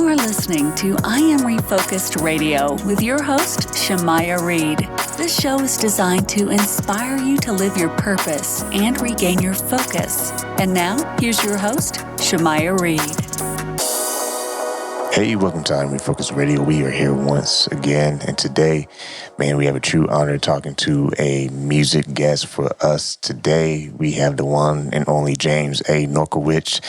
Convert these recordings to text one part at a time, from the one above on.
are listening to I Am Refocused Radio with your host, Shamaya Reed. This show is designed to inspire you to live your purpose and regain your focus. And now, here's your host, Shamaya Reed. Hey, welcome to I Am Refocused Radio. We are here once again, and today, man, we have a true honor talking to a music guest for us. Today, we have the one and only James A. Norkawich,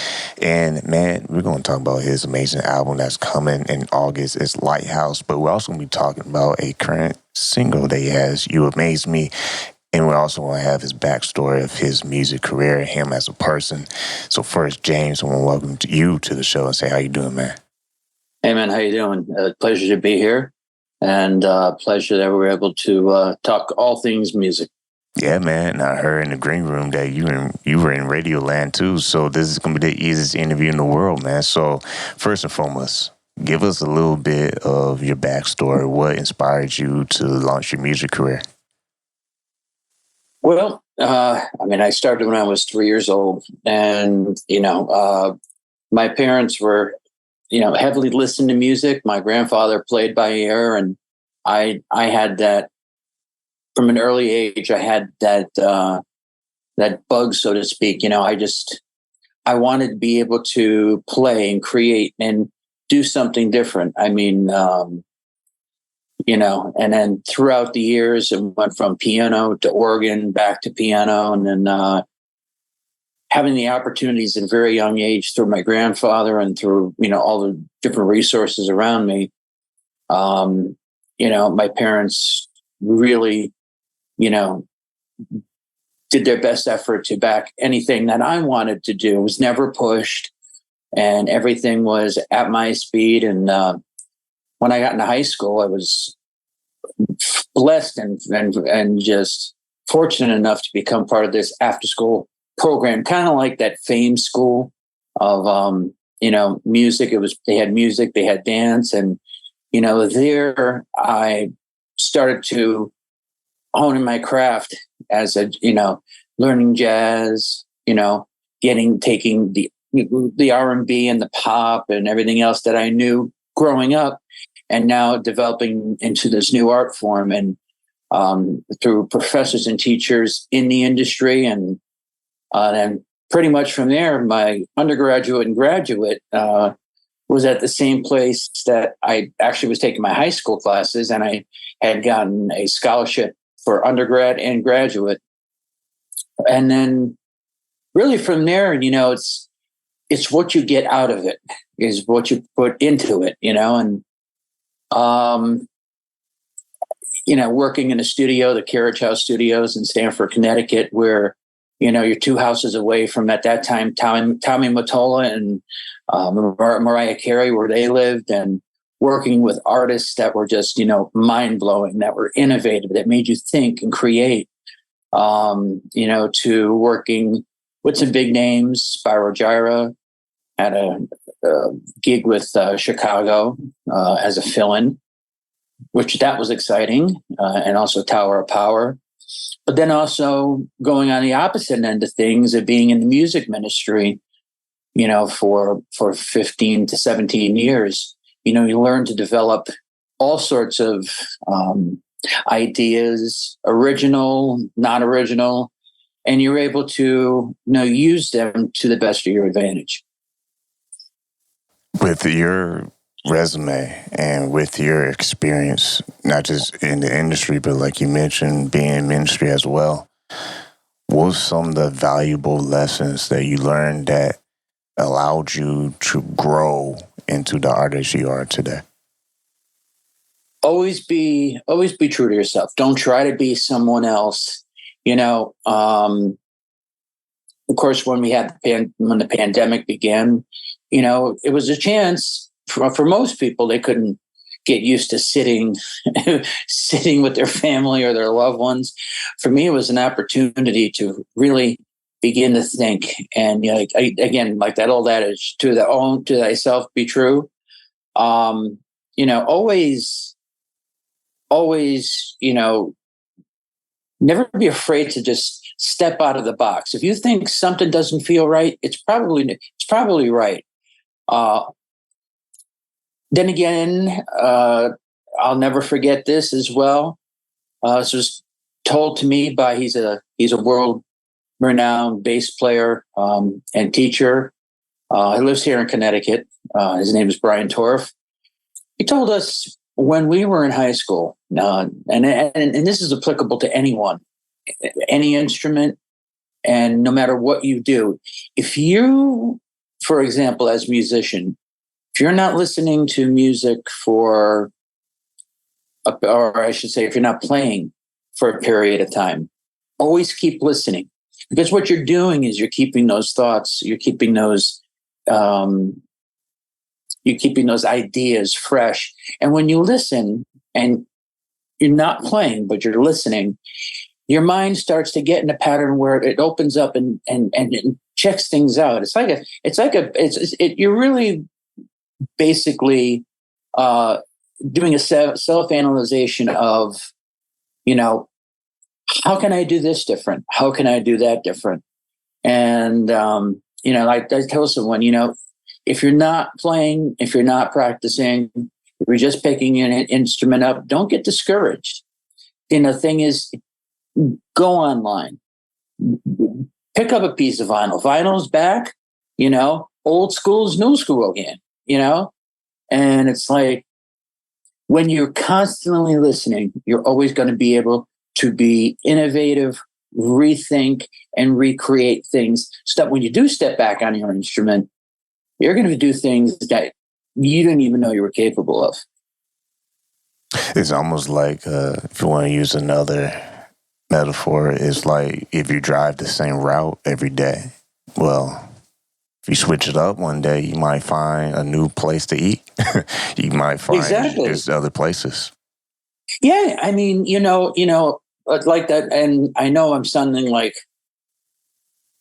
and man, we're going to talk about his amazing album that's coming in August. It's Lighthouse, but we're also going to be talking about a current single that he has, You Amaze Me, and we're also going to have his backstory of his music career, him as a person. So first, James, I want to welcome you to the show and say, how you doing, man? Hey, man, how you doing? Pleasure to be here, and pleasure that we're able to talk all things music. Yeah, man. I heard in the green room that you were in Radio Land too, so this is going to be the easiest interview in the world, man. So first and foremost, give us a little bit of your backstory. What inspired you to launch your music career? Well, I started when I was 3 years old, and, my parents were heavily listened to music. My grandfather played by ear, and I had that from an early age. I had that bug, so to speak. I wanted to be able to play and create and do something different. And then throughout the years, it went from piano to organ, back to piano, and then having the opportunities at a very young age through my grandfather and through, all the different resources around me. My parents really, did their best effort to back anything that I wanted to do. It was never pushed, and everything was at my speed. And when I got into high school, I was blessed and just fortunate enough to become part of this after school program, kind of like that fame school of music. They had music, they had dance, and there I started to hone in my craft as a learning jazz, taking the R&B and the pop and everything else that I knew growing up, and now developing into this new art form, and through professors and teachers in the industry. And then pretty much from there, my undergraduate and graduate was at the same place that I actually was taking my high school classes, and I had gotten a scholarship for undergrad and graduate. And then really from there, it's what you get out of it is what you put into it, and working in a studio, the Carriage House Studios in Stamford, Connecticut, where you're 2 houses away from, at that time, Tommy Mottola and Mariah Carey, where they lived, and working with artists that were just, mind-blowing, that were innovative, that made you think and create, to working with some big names. Spyro Gyra had a gig with Chicago as a fill-in, which that was exciting, and also Tower of Power. But then also going on the opposite end of things, of being in the music ministry, for 15 to 17 years, you learn to develop all sorts of ideas, original, not original, and you're able to, use them to the best of your advantage. With your resume and with your experience, not just in the industry, but like you mentioned, being in ministry as well, what were some of the valuable lessons that you learned that allowed you to grow into the artist you are today? Always be true to yourself. Don't try to be someone else. Of course, when the pandemic began, it was a chance for most people. They couldn't get used to sitting with their family or their loved ones. For me, it was an opportunity to really begin to think. And again, like that old adage, to thyself be true. Always, never be afraid to just step out of the box. If you think something doesn't feel right, it's probably right. then again, I'll never forget this as well. This was told to me by he's a world renowned bass player and teacher. He lives here in Connecticut. His name is Brian Torf. He told us when we were in high school, and this is applicable to anyone, any instrument, and no matter what you do, if you, for example, as a musician, if you're not listening to music or I should say, if you're not playing for a period of time, always keep listening, because what you're doing is you're keeping those thoughts, you're keeping those ideas fresh. And when you listen and you're not playing, but you're listening, your mind starts to get in a pattern where it opens up and checks things out. You're really basically doing a self-analyzation of, how can I do this different? How can I do that different? And, I tell someone, if you're not playing, if you're not practicing, if you're just picking an instrument up, don't get discouraged. The thing is, go online, pick up a piece of vinyl. Vinyl's back, old school's new school again, and it's like, when you're constantly listening, you're always going to be able to be innovative, rethink, and recreate things. When you do step back on your instrument, you're going to do things that you didn't even know you were capable of. It's almost like, if you want to use another metaphor, it's like if you drive the same route every day, well, if you switch it up one day, you might find a new place to eat. You might find there's other places. Yeah, I mean, like that. And I know I'm sounding like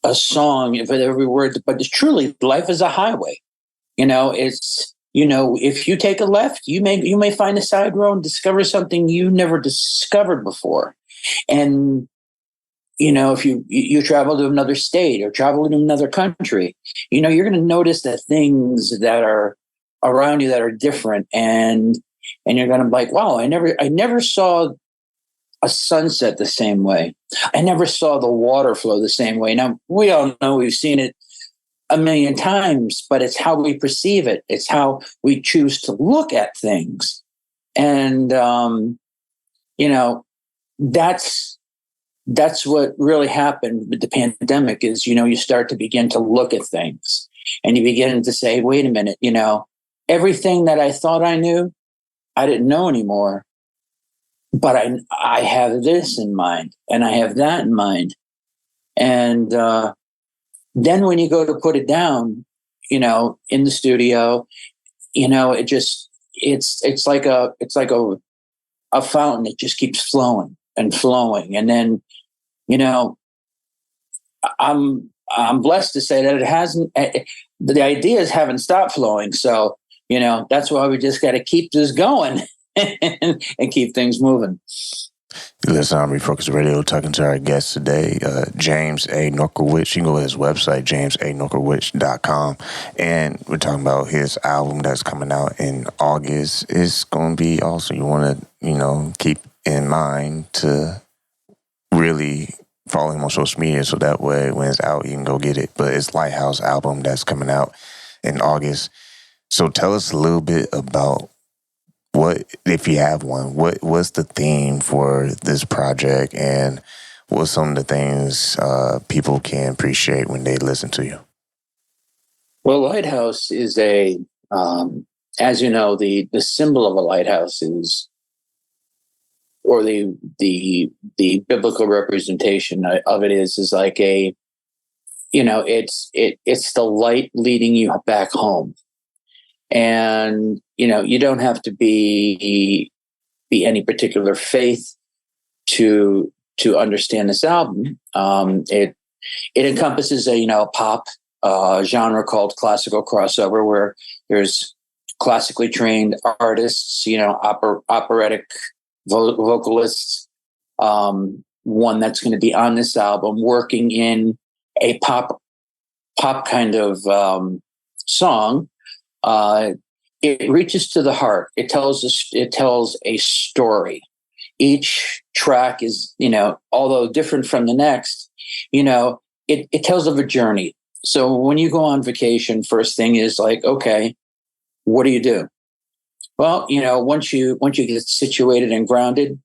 a song with every word, but it's truly, life is a highway. If you take a left, you may find a side road and discover something you never discovered before. And if you travel to another state or travel to another country, you're going to notice the things that are around you that are different, and you're going to be like, wow, I never saw a sunset the same way. I never saw the water flow the same way. Now, we all know we've seen it a million times, but it's how we perceive it. It's how we choose to look at things. And, that's what really happened with the pandemic is, you start to begin to look at things and you begin to say, wait a minute, everything that I thought I knew, I didn't know anymore. But I have this in mind and I have that in mind. And then when you go to put it down, in the studio, it's like a fountain. It just keeps flowing and flowing. And then, I'm blessed to say that it hasn't, the ideas haven't stopped flowing. So, that's why we just got to keep this going and keep things moving. You listen on Refocus Radio, talking to our guest today, James A. Norkawich. You can go to his website, jamesanorkawich.com. And we're talking about his album that's coming out in August. It's going to be awesome. You want to, keep in mind to really follow him on social media so that way when it's out, you can go get it. But it's Lighthouse album that's coming out in August. So tell us a little bit about what, if you have one, what's the theme for this project, and what's some of the things people can appreciate when they listen to you? Well, Lighthouse is as you know, the symbol of a lighthouse is, or the biblical representation of it is like it's the light leading you back home. And, you don't have to be any particular faith to understand this album. It encompasses a pop genre called classical crossover, where there's classically trained artists, operatic vocalists, one that's going to be on this album working in a pop kind of song. it reaches to the heart. It tells a story. Each track is, although different from the next, it tells of a journey. So when you go on vacation, first thing is like, okay, what do you do? Well, once you get situated and grounded,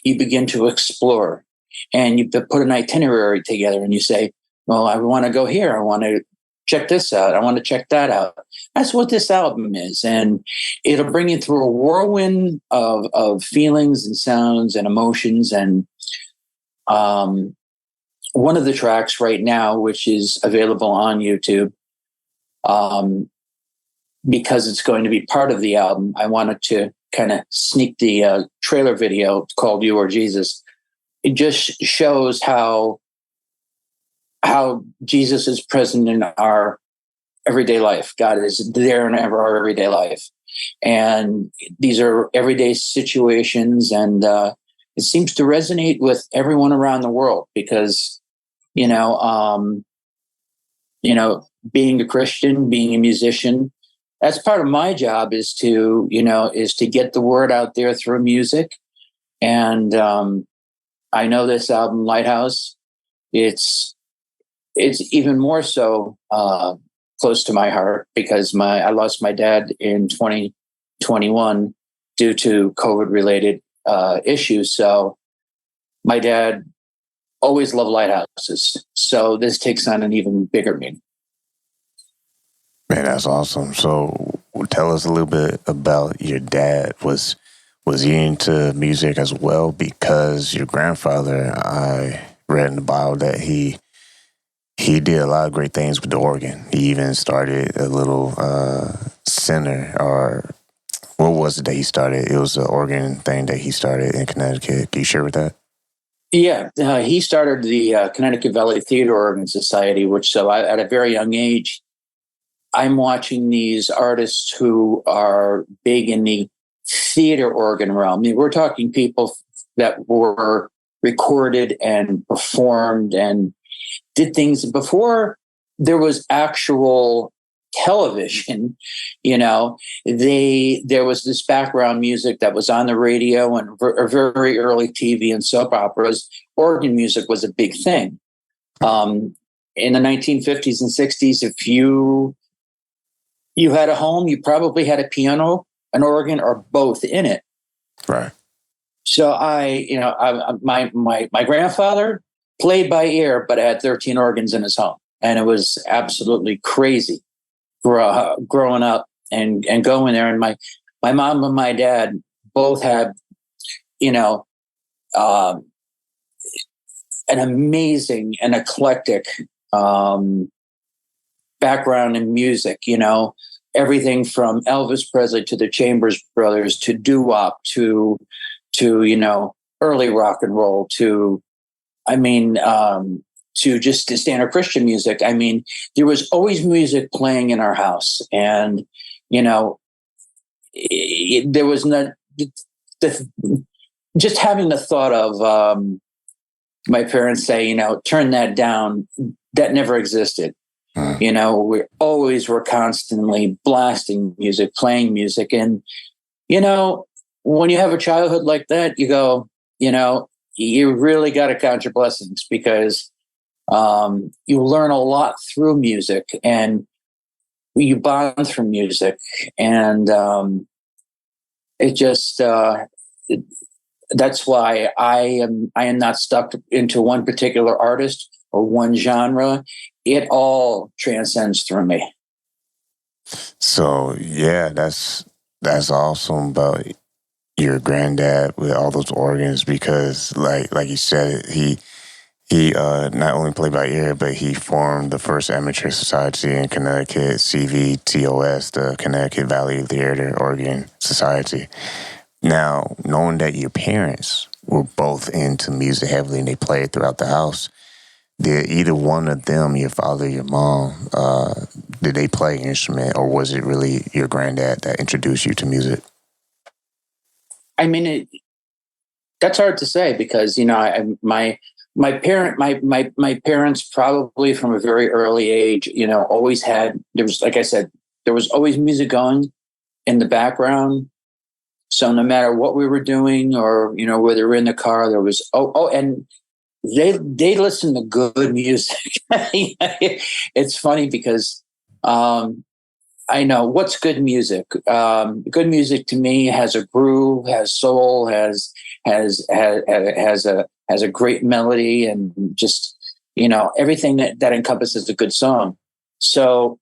you begin to explore, and you put an itinerary together, and you say, well, I want to go here. I want to check this out. I want to check that out. That's what this album is. And it'll bring you through a whirlwind of feelings and sounds and emotions. And one of the tracks right now, which is available on YouTube, because it's going to be part of the album, I wanted to kind of sneak the trailer video called You Are Jesus. It just shows how Jesus is present in our everyday life. God is there in our everyday life. And these are everyday situations. And it seems to resonate with everyone around the world because, being a Christian, being a musician, that's part of my job is to get the word out there through music. And I know this album, Lighthouse, it's even more so close to my heart because I lost my dad in 2021 due to COVID-related issues. So my dad always loved lighthouses. So this takes on an even bigger meaning. Man, that's awesome. So tell us a little bit about your dad. Was he into music as well? Because your grandfather, I read in the Bible that he did a lot of great things with the organ. He even started a little center, or what was it that he started? It was an organ thing that he started in Connecticut. Can you share with that? Yeah, he started the Connecticut Valley Theater Organ Society, at a very young age, I'm watching these artists who are big in the theater organ realm. I mean, we're talking people that were recorded and performed and did things before there was actual television. There was this background music that was on the radio and very early TV and soap operas. Organ music was a big thing. In the 1950s and 60s, if you had a home, you probably had a piano, an organ, or both in it. Right. So my grandfather played by ear, but had 13 organs in his home, and it was absolutely crazy growing up and going there. And my mom and my dad both had, an amazing and eclectic background in music. Everything from Elvis Presley to the Chambers Brothers to doo-wop to early rock and roll to just the standard Christian music. I mean, there was always music playing in our house, and there was not just having the thought of my parents say, turn that down. That never existed. We always were constantly blasting music, playing music. And, when you have a childhood like that, you go, you really got to count your blessings because you learn a lot through music and you bond through music. And it just, that's why I am not stuck into one particular artist or one genre. It all transcends through me. So yeah, that's awesome about your granddad with all those organs because like you said, he not only played by ear, but he formed the first amateur society in Connecticut, CVTOS, the Connecticut Valley Theater Organ Society. Now, knowing that your parents were both into music heavily and they played throughout the house, did either one of them, your father, your mom, did they play an instrument, or was it really your granddad that introduced you to music? I mean, that's hard to say because my parents probably from a very early age, always had. There was, like I said, there was always music going in the background. So no matter what we were doing, or whether we're in the car, there was and they listen to good music. It's funny because I know what's good music. Good music to me has a groove, has soul, has a great melody, and just everything that encompasses a good song. So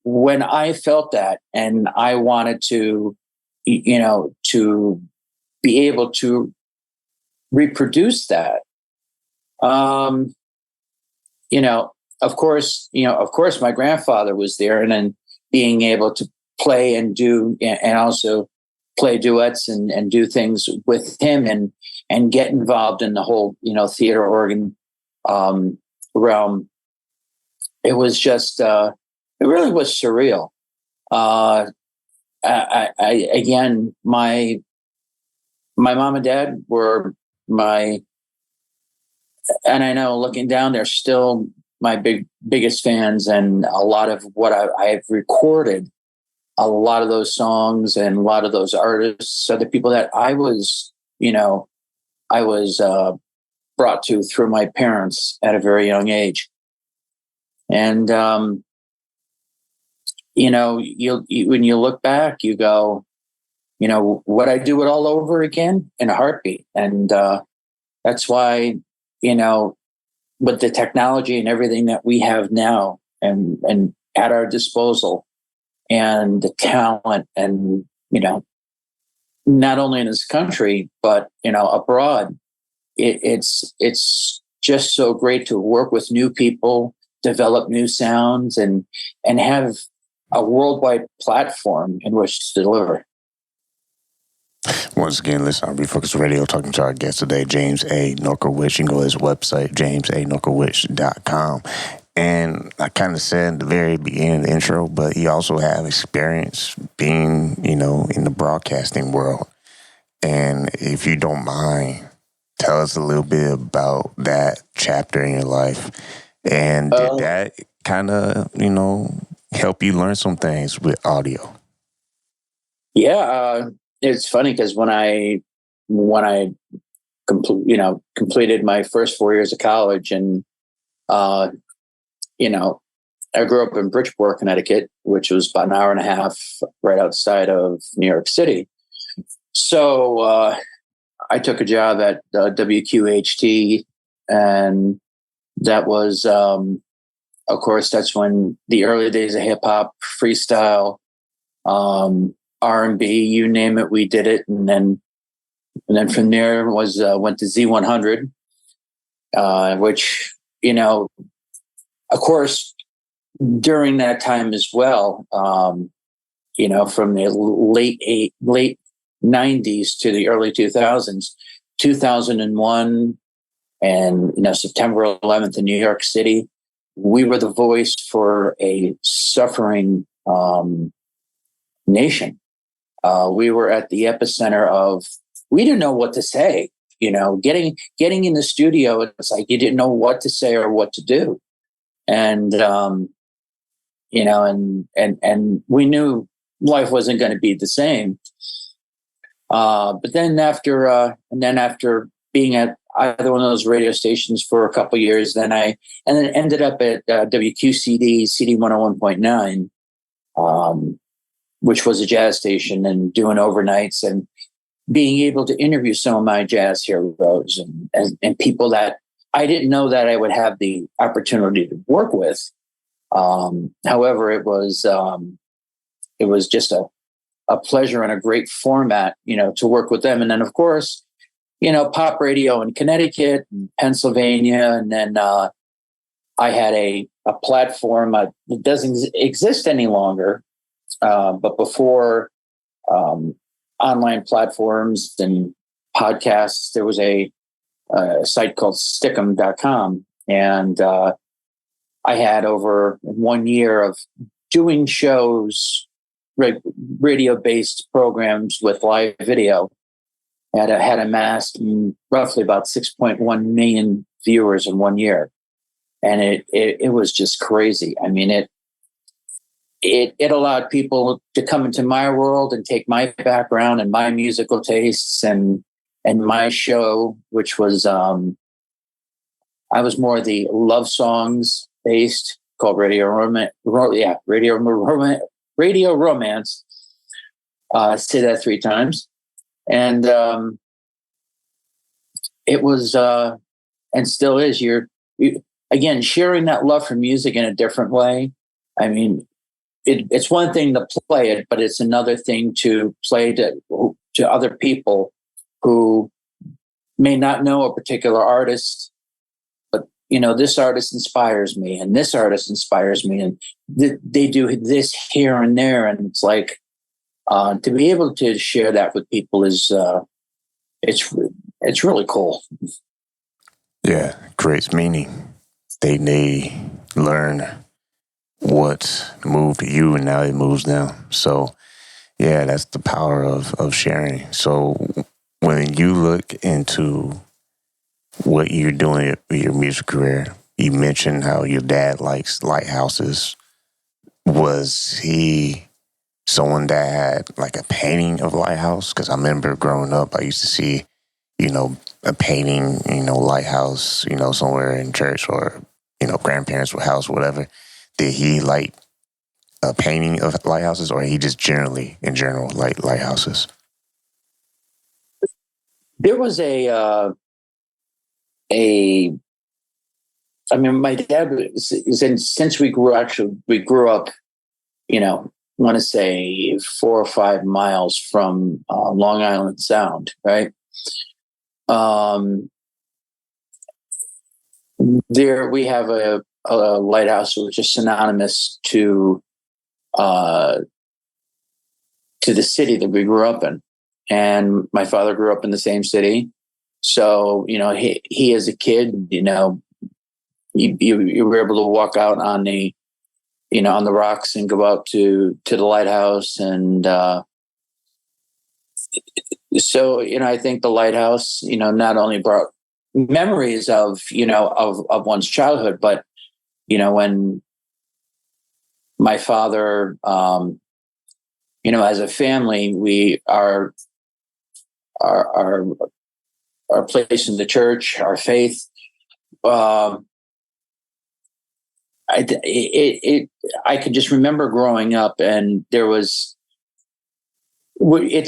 when I felt that, and I wanted to to be able to reproduce that, of course, my grandfather was there, and then being able to play and do, and also play duets and do things with him, and get involved in the whole, theater organ realm. It was just, it really was surreal. Again, my mom and dad were and I know looking down, they're still my biggest fans, and a lot of what I've recorded, a lot of those songs and a lot of those artists are the people that I was brought to through my parents at a very young age. And, when you look back, you go, would I do it all over again in a heartbeat? And that's why, with the technology and everything that we have now, and at our disposal, and the talent, and not only in this country but abroad, it's just so great to work with new people, develop new sounds, and have a worldwide platform in which to deliver. Once again, listen on Refocus Radio, talking to our guest today, James A. Norkawich. You can go to his website, jamesanorkawich.com. And I kind of said at the very beginning of the intro, but you also have experience being, in the broadcasting world. And if you don't mind, tell us a little bit about that chapter in your life. And did that kind of, help you learn some things with audio? Yeah, it's funny because when I completed my first 4 years of college, and I grew up in Bridgeport, Connecticut, which was about an hour and a half right outside of New York City. So I took a job at WQHT, and that was, of course, that's when the early days of hip hop, freestyle, R&B, you name it, we did it. And then from there went to Z100, which, of course, during that time as well, from the late 90s to the early 2000s, 2001, and September 11th in New York City, we were the voice for a suffering nation. We were at the epicenter of, we didn't know what to say, getting in the studio. It's like, you didn't know what to say or what to do. And, and we knew life wasn't going to be the same. But then after being at either one of those radio stations for a couple of years, then ended up at WQCD CD 101.9, which was a jazz station, and doing overnights and being able to interview some of my jazz heroes and people that I didn't know that I would have the opportunity to work with. However, it was just a pleasure and a great format, to work with them. And then, of course, pop radio in Connecticut and Pennsylvania. And then I had a platform that doesn't exist any longer. But before online platforms and podcasts, there was a site called stickem.com. And I had over 1 year of doing shows, radio-based programs with live video. Had amassed roughly about 6.1 million viewers in 1 year. And it was just crazy. I mean, it allowed people to come into my world and take my background and my musical tastes and my show, which was I was more the love songs based, called Radio Romance. Radio Romance. Say that 3 times, and it was and still is. You again sharing that love for music in a different way. I mean, it's one thing to play it, but it's another thing to play to other people who may not know a particular artist, but this artist inspires me, and this artist inspires me, and they do this here and there, and it's like to be able to share that with people is it's really cool. Yeah, creates meaning. They learn what moved you, and now it moves them. So, yeah, that's the power of sharing. So, when you look into what you're doing with your music career, you mentioned how your dad likes lighthouses. Was he someone that had like a painting of lighthouse? Because I remember growing up, I used to see, a painting, lighthouse, somewhere in church or, grandparents' house, whatever. Did he like a painting of lighthouses, or he just in general, like lighthouses? There was I mean, my dad, since we grew up, I want to say 4 or 5 miles from Long Island Sound, right? There we have a lighthouse which is synonymous to the city that we grew up in, and my father grew up in the same city. So he as a kid, you were able to walk out on the on the rocks and go out to the lighthouse, and so I think the lighthouse not only brought memories of of one's childhood, but when my father as a family, we our place in the church, our faith, I could just remember growing up, and it's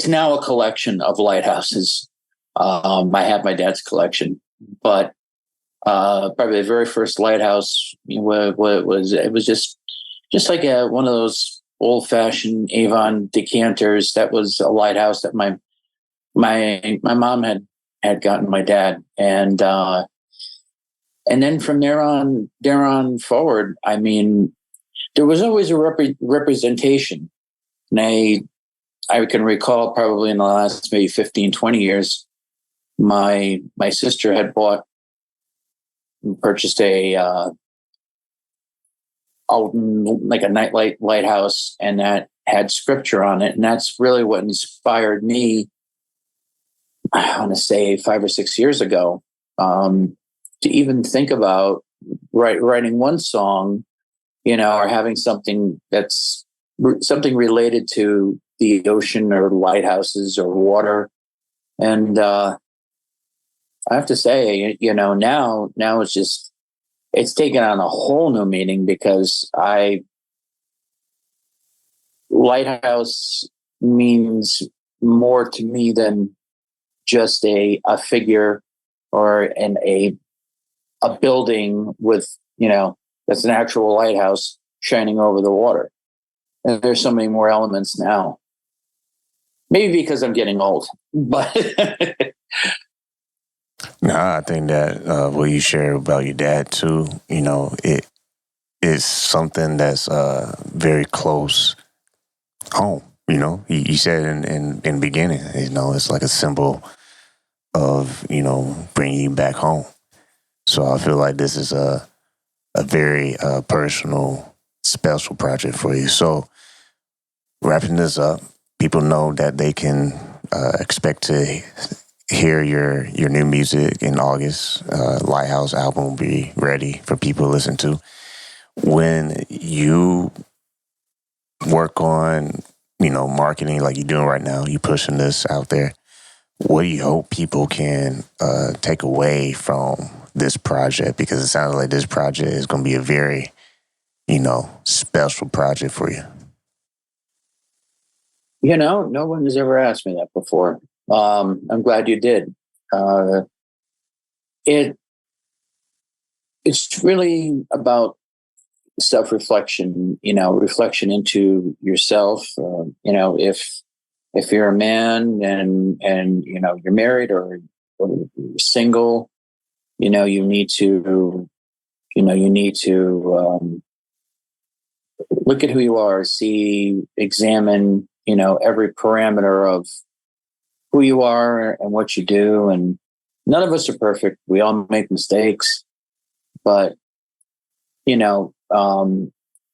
now a collection of lighthouses. I have my dad's collection, but probably the very first lighthouse was just like one of those old fashioned Avon decanters. That was a lighthouse that my mom had gotten my dad, and then from there on forward, I mean, there was always a representation. And I can recall probably in the last maybe 15, 20 years, my sister had purchased a nightlight lighthouse, and that had scripture on it. And that's really what inspired me, I want to say 5 or 6 years ago, to even think about writing one song, or having something that's something related to the ocean or lighthouses or water. And I have to say, now it's taken on a whole new meaning, because lighthouse means more to me than just a figure or a building with, that's an actual lighthouse shining over the water. And there's so many more elements now. Maybe because I'm getting old, but No, I think that what you share about your dad too, it is something that's very close home. He said in the beginning, it's like a symbol of bringing you back home. So I feel like this is a very personal, special project for you. So wrapping this up, people know that they can expect to hear your new music in August. Lighthouse album will be ready for people to listen to. When you work on, marketing like you're doing right now, you pushing this out there, what do you hope people can take away from this project? Because it sounds like this project is going to be a very, special project for you. No one has ever asked me that before. I'm glad you did. It's really about self-reflection, reflection into yourself. If you're a man and you're married or you're single, you need to look at who you are, examine, every parameter of who you are and what you do. And none of us are perfect. We all make mistakes, but if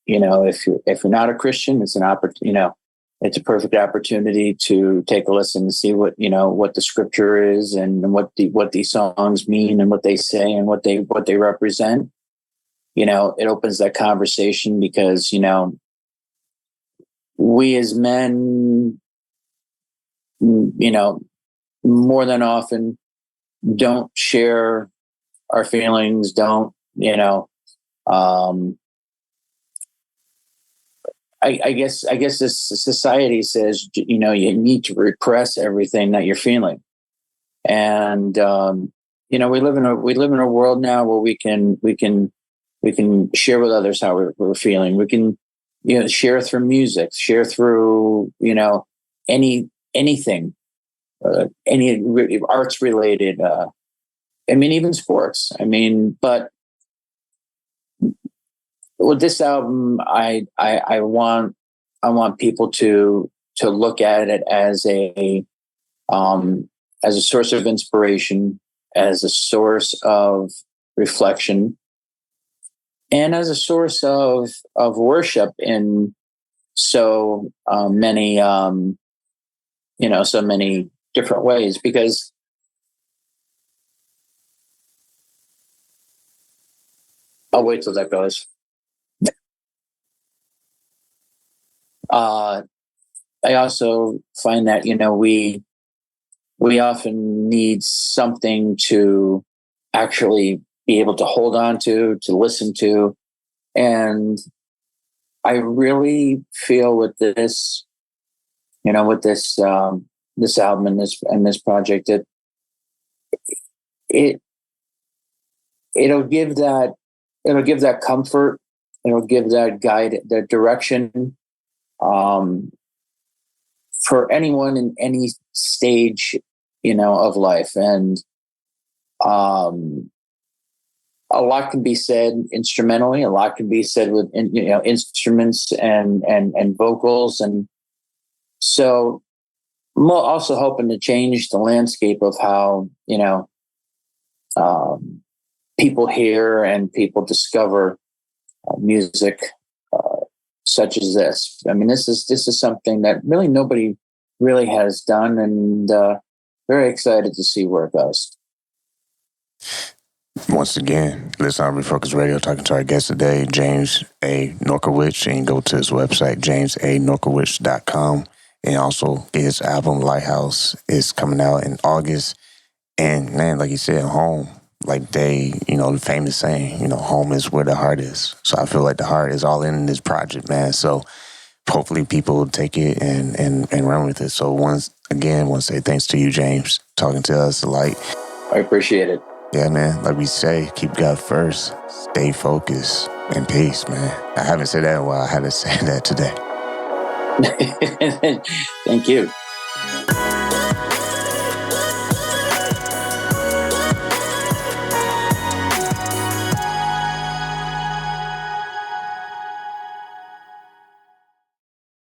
you're not a Christian, it's an opportunity. It's a perfect opportunity to take a listen and see what the scripture is and what these songs mean and what they say and what they represent. It opens that conversation because we as men, more than often don't share our feelings. Don't I guess this society says, you need to repress everything that you're feeling. And, we live in a world now where we can share with others how we're feeling. We can, share through music, share through, anything, any arts related, even sports. But with this album, I want people to look at it as a source of inspiration, as a source of reflection, and as a source of worship in so many different ways. Because I'll wait till that goes. I also find that, we often need something to actually be able to hold on to listen to. And I really feel with this, this album and this project, that it'll give that comfort, it'll give that guide, that direction, for anyone in any stage, of life. And a lot can be said instrumentally, a lot can be said with instruments and vocals. And so I'm also hoping to change the landscape of how people hear and people discover music such as this. This is something that really nobody really has done, and very excited to see where it goes. Once again, listen on Refocus Radio, talking to our guest today, James A. Norkawich, and go to his website, jamesanorkawich.com, and also his album Lighthouse is coming out in August. And man, like you said, home, like the famous saying, home is where the heart is. So I feel like the heart is all in this project, man. So hopefully people will take it and run with it. So once again, I want to say thanks to you, James, talking to us. I appreciate it. Yeah, man. Like we say, keep God first, stay focused, and peace, man. I haven't said that in a while. I had to say that today. Thank you.